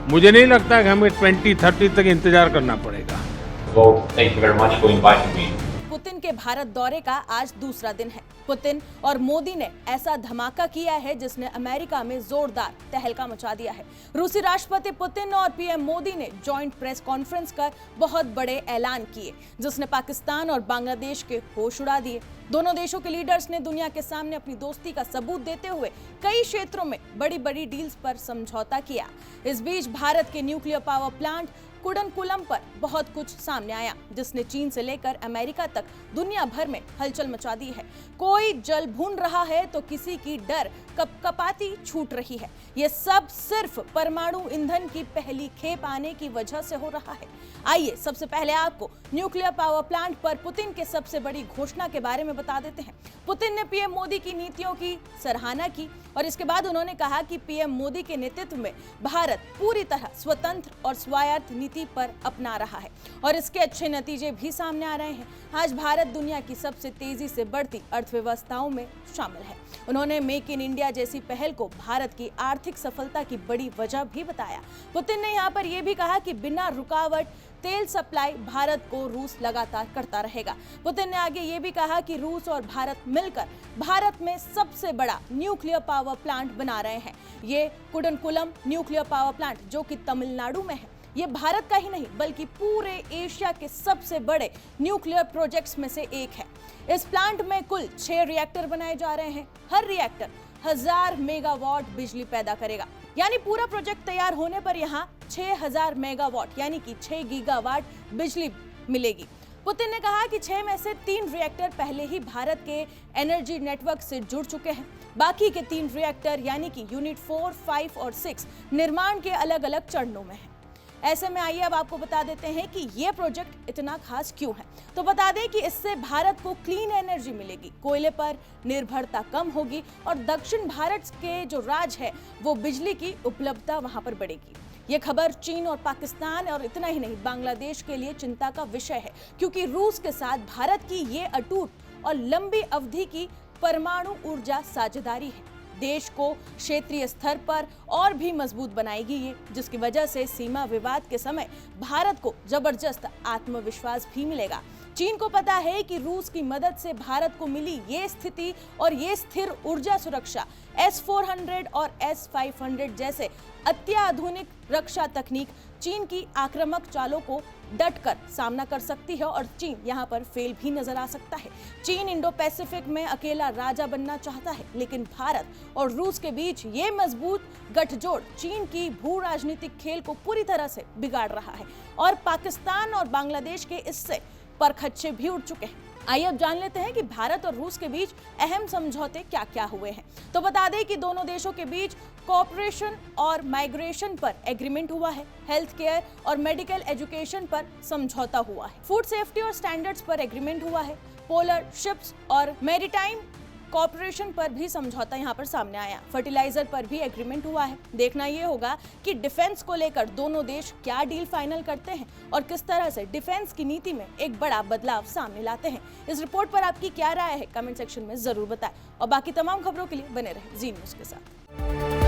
मुझे नहीं लगता कि हमें 2030 तक इंतजार करना पड़ेगा। So thank you very much for inviting me. Putin के भारत दौरे का आज दूसरा दिन है। पुतिन और मोदी ने ऐसा धमाका किया है जिसने अमेरिका में जोरदार तहलका मचा दिया है। रूसी राष्ट्रपति पुतिन और पीएम मोदी ने जॉइंट प्रेस कॉन्फ्रेंस कर बहुत बड़े ऐलान किए, जिसने पाकिस्तान और बांग्लादेश के होश उड़ा दिए। दोनों देशों के लीडर्स ने दुनिया के सामने अपनी दोस्ती का सबूत देते हुए कई क्षेत्रों में बड़ी बड़ी डील्स पर समझौता किया। इस बीच भारत के न्यूक्लियर पावर प्लांट कुडनकुलम पर बहुत कुछ सामने आया, जिसने चीन से लेकर अमेरिका तक दुनिया भर में हलचल मचा दी है। कोई जल भून रहा है तो किसी की डर कपकपाती छूट रही है। ये सब सिर्फ परमाणु ईंधन की पहली खेप आने की वजह से हो रहा है। आइए सबसे पहले आपको न्यूक्लियर पावर प्लांट पर पुतिन के सबसे बड़ी घोषणा के बारे में बता देते हैं। पुतिन ने पीएम मोदी की नीतियों की सराहना की और इसके बाद उन्होंने कहा कि पीएम मोदी के नेतृत्व में भारत पूरी तरह स्वतंत्र और स्वायत्त नीति पर अपना रहा है और इसके अच्छे नतीजे भी सामने आ रहे हैं। आज भारत दुनिया की सबसे तेजी से बढ़ती अर्थव्यवस्थाओं में शामिल है। उन्होंने मेक इन इंडिया जैसी पहल को भारत की आर्थिक सफलता की बड़ी वजह भी बताया। पुतिन ने यहाँ पर यह भी कहा कि बिना रुकावट तेल सप्लाई भारत को रूस लगातार करता रहेगा। पुतिन ने आगे ये भी कहा कि रूस और भारत मिलकर भारत में सबसे बड़ा न्यूक्लियर पावर प्लांट बना रहे हैं। ये कुडनकुलम न्यूक्लियर पावर प्लांट, जो कि तमिलनाडु में है, ये भारत का ही नहीं बल्कि पूरे एशिया के सबसे बड़े न्यूक्लियर प्रोजेक्ट्स में से एक है। इस प्लांट में कुल 6 रिएक्टर बनाए जा रहे हैं। हर रिएक्टर 1000 मेगावाट बिजली पैदा करेगा, यानी पूरा प्रोजेक्ट तैयार होने पर यहाँ 6000 मेगावाट यानी कि 6 गीगावाट बिजली मिलेगी। पुतिन ने कहा कि 6 में से 3 रिएक्टर पहले ही भारत के एनर्जी नेटवर्क से जुड़ चुके हैं। बाकी के 3 रिएक्टर यानी कि यूनिट 4, 5 और 6 निर्माण के अलग अलग चरणों में हैं। ऐसे में आइए अब आपको बता देते हैं कि ये प्रोजेक्ट इतना खास क्यों है। तो बता दें कि इससे भारत को क्लीन एनर्जी मिलेगी, कोयले पर निर्भरता कम होगी और दक्षिण भारत के जो राज्य है वो बिजली की उपलब्धता वहां पर बढ़ेगी। ये खबर चीन और पाकिस्तान और इतना ही नहीं बांग्लादेश के लिए चिंता का विषय है, क्योंकि रूस के साथ भारत की ये अटूट और लंबी अवधि की परमाणु ऊर्जा साझेदारी है। देश को क्षेत्रीय स्तर पर और भी मजबूत बनाएगी ये, जिसकी वजह से सीमा विवाद के समय भारत को जबरदस्त आत्मविश्वास भी मिलेगा। चीन को पता है कि रूस की मदद से भारत को मिली ये स्थिति और ये स्थिर ऊर्जा सुरक्षा S-400 और S-500 जैसे अत्याधुनिक रक्षा तकनीक चीन की आक्रामक चालों को डटकर सामना कर सकती है और चीन यहाँ पर फेल भी नजर आ सकता है। चीन इंडो पैसिफिक में अकेला राजा बनना चाहता है, लेकिन भारत और रूस के बीच ये मजबूत गठजोड़ चीन की भू राजनीतिक खेल को पूरी तरह से बिगाड़ रहा है और पाकिस्तान और बांग्लादेश के इससे परखच्चे भी उठ चुके हैं। आइए अब जान लेते हैं कि भारत और रूस के बीच अहम समझौते क्या क्या हुए हैं। तो बता दें कि दोनों देशों के बीच कोऑपरेशन और माइग्रेशन पर एग्रीमेंट हुआ है, हेल्थ केयर और मेडिकल एजुकेशन पर समझौता हुआ है, फूड सेफ्टी और स्टैंडर्ड्स पर एग्रीमेंट हुआ है, पोलर शिप्स और मैरीटाइम कॉर्पोरेशन पर भी समझौता यहाँ पर सामने आया, फर्टिलाइजर पर भी एग्रीमेंट हुआ है। देखना ये होगा कि डिफेंस को लेकर दोनों देश क्या डील फाइनल करते हैं और किस तरह से डिफेंस की नीति में एक बड़ा बदलाव सामने लाते हैं। इस रिपोर्ट पर आपकी क्या राय है कमेंट सेक्शन में जरूर बताएं और बाकी तमाम खबरों के लिए बने रहे जी न्यूज़ के साथ।